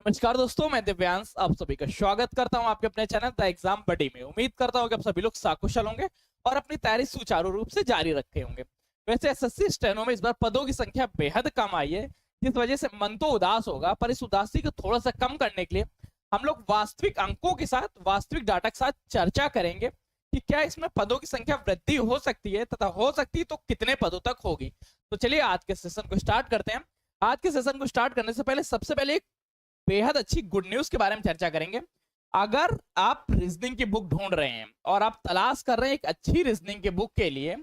नमस्कार दोस्तों, मैं दिव्यांश आप सभी का स्वागत करता हूं आपके अपने चैनल द एग्जाम बडी में। उम्मीद करता हूं कि आप सभी लोग सकुशल होंगे और अपनी तैयारी सुचारू रूप से जारी रखे होंगे। वैसे एसएससी स्टेनो में इस बार पदों की संख्या बेहद कम आई है, जिस वजह से मन तो उदास होगा, पर इस उदासी को थोड़ा सा कम करने के लिए हम लोग वास्तविक अंकों के साथ, वास्तविक डाटा के साथ चर्चा करेंगे कि क्या इसमें पदों की संख्या वृद्धि हो सकती है, तथा हो सकती है तो कितने पदों तक होगी। तो चलिए आज के सेशन को स्टार्ट करते हैं। आज के सेशन को स्टार्ट करने से पहले सबसे पहले एक बेहद अच्छी गुड न्यूज के बारे में चर्चा करेंगे। अगर आप रीजनिंग की बुक ढूंढ रहे हैं और आप तलाश कर रहे हैं एक अच्छी रीजनिंग की बुक के लिए,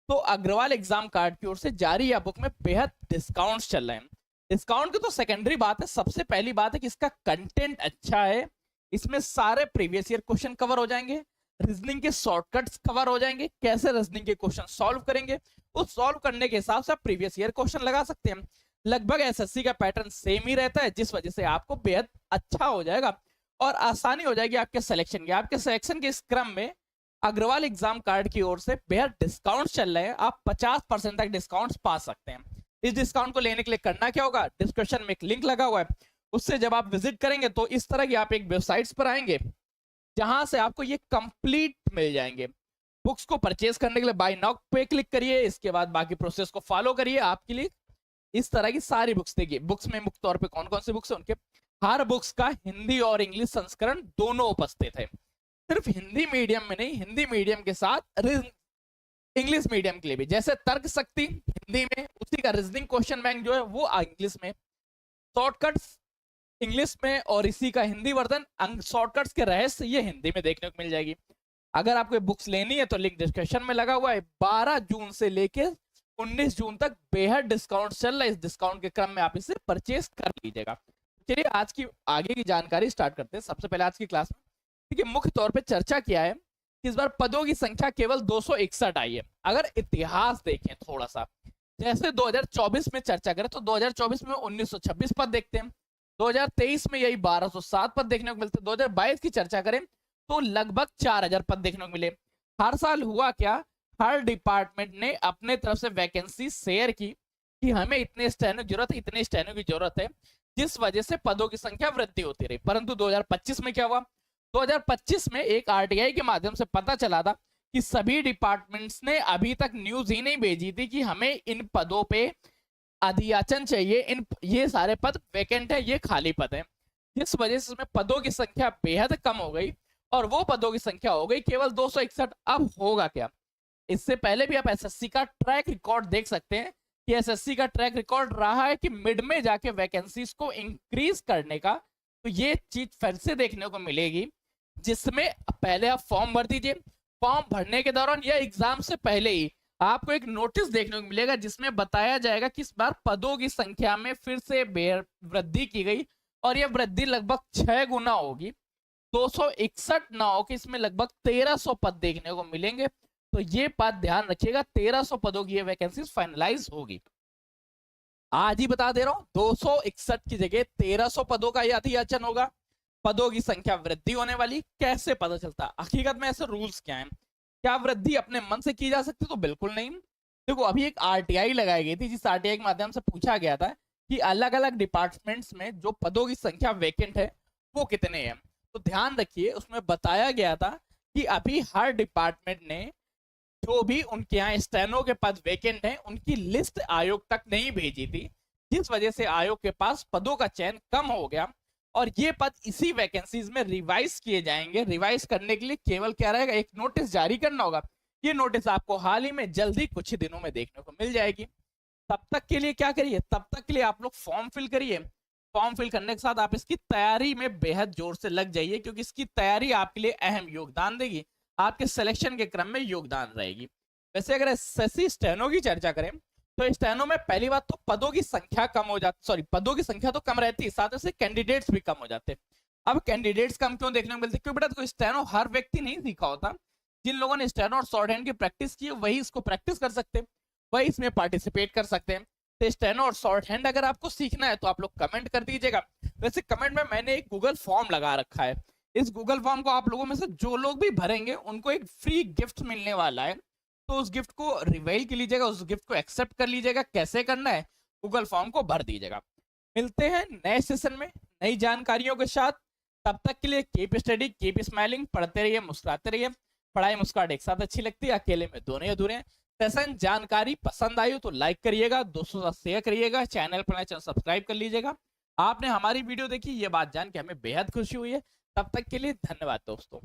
तो अग्रवाल एग्जाम कार्ड की ओर से जारी यह बुक में बेहद डिस्काउंट्स चल रहे हैं। डिस्काउंट की तो सेकेंडरी बात है, सबसे पहली बात है कि इसका कंटेंट अच्छा है। इसमें सारे प्रीवियस ईयर क्वेश्चन कवर हो जाएंगे, रीजनिंग के शॉर्टकट्स कवर हो जाएंगे, कैसे रीजनिंग के क्वेश्चन सॉल्व करेंगे, उस सॉल्व करने के हिसाब से आप प्रीवियस ईयर क्वेश्चन लगा सकते हैं। लगभग एसएससी का पैटर्न सेम ही रहता है, जिस वजह से आपको बेहद अच्छा हो जाएगा और आसानी हो जाएगी आपके सिलेक्शन की। आपके सिलेक्शन के इस क्रम में अग्रवाल एग्जाम कार्ड की ओर से बेहद डिस्काउंट चल रहे हैं। आप 50% तक डिस्काउंट पा सकते हैं। इस डिस्काउंट को लेने के लिए करना क्या होगा, डिस्क्रिप्शन में एक लिंक लगा हुआ है, उससे जब आप विजिट करेंगे तो इस तरह की आप एक वेबसाइट्स पर आएंगे जहां से आपको ये कंप्लीट मिल जाएंगे। बुक्स को परचेज करने के लिए बाय नाउ पे क्लिक करिए, इसके बाद बाकी प्रोसेस को फॉलो करिए। आपके लिए इस तरह की सारी बुक्स देखिए। बुक्स में मुख्य तौर पे कौन कौन सी बुक्स है, उनके हर बुक्स का हिंदी और इंग्लिश संस्करण दोनों उपस्थित है। सिर्फ हिंदी मीडियम में नहीं, हिंदी मीडियम के साथ इंग्लिश मीडियम के लिए भी, जैसे तर्क शक्ति हिंदी में, उसी का रीजनिंग क्वेश्चन बैंक जो है वो इंग्लिश में, शॉर्टकट्स इंग्लिश में और इसी का हिंदी वर्जन शॉर्टकट्स के रहस्य ये हिंदी में देखने को मिल जाएगी। अगर आपको बुक्स लेनी है तो लिंक डिस्क्रिप्शन में लगा हुआ है। 12 जून से लेकर 19 जून तक बेहद डिस्काउंट चल रहा है। इस डिस्काउंट के क्रम में आप इसे परचेज कर लीजिएगा। चलिए आज की आगे की जानकारी स्टार्ट करते हैं। सबसे पहले आज की क्लास में देखिए, मुख्य तौर पे चर्चा किया है कि इस बार पदों की संख्या केवल 261 आई है। अगर इतिहास देखें थोड़ा सा, जैसे 2024 में चर्चा करें तो 2024 में 1926 पद देखते हैं, 2023 में यही 1207 पद देखने को मिलते हैं, 2022 की चर्चा करें तो लगभग 4000 पद देखने को मिले। हर साल हुआ क्या, हर डिपार्टमेंट ने अपने तरफ से वैकेंसी शेयर की कि हमें इतने स्टेनो की जरूरत है, इतने स्टेनो की जरूरत है, जिस वजह से पदों की संख्या वृद्धि होती रही। परंतु 2025 में क्या हुआ, 2025 में एक आरटीआई के माध्यम से पता चला था कि सभी डिपार्टमेंट्स ने अभी तक न्यूज ही नहीं भेजी थी कि हमें इन पदों पे अधियाचन चाहिए, इन ये सारे पद वैकेंट है, ये खाली पद है, जिस वजह से इसमें पदों की संख्या बेहद कम हो गई और वो पदों की संख्या हो गई केवल 261। अब होगा क्या, इससे पहले भी आप एसएससी का ट्रैक रिकॉर्ड देख सकते हैं कि एसएससी का ट्रैक रिकॉर्ड रहा है कि मिड में जाके वैकेंसीज को इंक्रीज करने का। तो ये चीज फिर से देखने को मिलेगी, जिसमें पहले आप फॉर्म भर दीजिए, फॉर्म भरने के दौरान या एग्जाम से पहले ही आपको एक नोटिस देखने को मिलेगा जिसमें बताया जाएगा कि इस बार पदों की संख्या में फिर से वृद्धि की गई और यह वृद्धि लगभग 6 गुना होगी। 261 ना होकर इसमें लगभग 1300 पद देखने को मिलेंगे। तो ये बात ध्यान रखिएगा, 1300 पदों की ये वैकेंसी फाइनलाइज होगी। आज ही बता दे रहा हूं, 261 की जगह 1300 पदों का अधियाचन होगा। पदों की संख्या वृद्धि होने वाली, कैसे पता चलता, हकीकत में ऐसे रूल्स क्या हैं, क्या वृद्धि अपने मन से की जा सकती? तो बिल्कुल नहीं। देखो, अभी एक आरटीआई लगाई गई थी, जिस आरटीआई के माध्यम से पूछा गया था कि अलग अलग डिपार्टमेंट्स में जो पदों की संख्या वैकेंट है वो कितने हैं। तो ध्यान रखिए, उसमें बताया गया था कि अभी हर डिपार्टमेंट ने जो भी उनके यहाँ स्टेनो के पद वैकेंट हैं उनकी लिस्ट आयोग तक नहीं भेजी थी, जिस वजह से आयोग के पास पदों का चयन कम हो गया और ये पद इसी वैकेंसीज में रिवाइज किए जाएंगे। रिवाइज करने के लिए केवल क्या रहेगा, एक नोटिस जारी करना होगा। ये नोटिस आपको हाल ही में जल्दी कुछ ही दिनों में देखने को मिल जाएगी। तब तक के लिए क्या करिए, तब तक के लिए आप लोग फॉर्म फिल करिए। फॉर्म फिल करने के साथ आप इसकी तैयारी में बेहद जोर से लग जाइए, क्योंकि इसकी तैयारी आपके लिए अहम योगदान देगी, आपके सिलेक्शन के क्रम में योगदान रहेगी। वैसे अगर एसएससी स्टेनो की चर्चा करें तो स्टेनो में पहली बात तो पदों की संख्या कम हो जाती, सॉरी पदों की संख्या तो कम रहती है, साथ ही कैंडिडेट्स भी कम हो जाते हैं। अब कैंडिडेट्स कम क्यों देखने को मिलते, क्योंकि बेटा देखो, स्टेनो हर व्यक्ति नहीं सीखा होता। जिन लोगों ने स्टेनो और शॉर्ट हैंड की प्रैक्टिस की है वही इसको प्रैक्टिस कर सकते हैं, वही इसमें पार्टिसिपेट कर सकते हैं। तो स्टेनो और शॉर्ट हैंड अगर आपको सीखना है तो आप लोग कमेंट कर दीजिएगा। वैसे कमेंट में मैंने एक गूगल फॉर्म लगा रखा है, इस गूगल फॉर्म को आप लोगों में से जो लोग भी भरेंगे उनको एक फ्री गिफ्ट मिलने वाला है। तो उस गिफ्ट को रिवील कर लीजिएगा, उस गिफ्ट को एक्सेप्ट कर लीजिएगा। कैसे करना है, गूगल फॉर्म को भर दीजिएगा। मिलते हैं नए सेशन में नई जानकारियों के साथ। तब तक के लिए कीप स्टडी, कीप स्माइलिंग, पढ़ते रहिए, मुस्कुराते रहिए। पढ़ाई मुस्कुराहट एक साथ अच्छी लगती है, अकेले में दोनों ही अधूरे हैं। सेशन जानकारी पसंद आई हो तो लाइक करिएगा, दोस्तों के साथ शेयर करिएगा, चैनल पर नए चैनल सब्सक्राइब कर लीजिएगा। आपने हमारी वीडियो देखी, ये बात जान के हमें बेहद खुशी हुई है। तब तक के लिए धन्यवाद दोस्तों।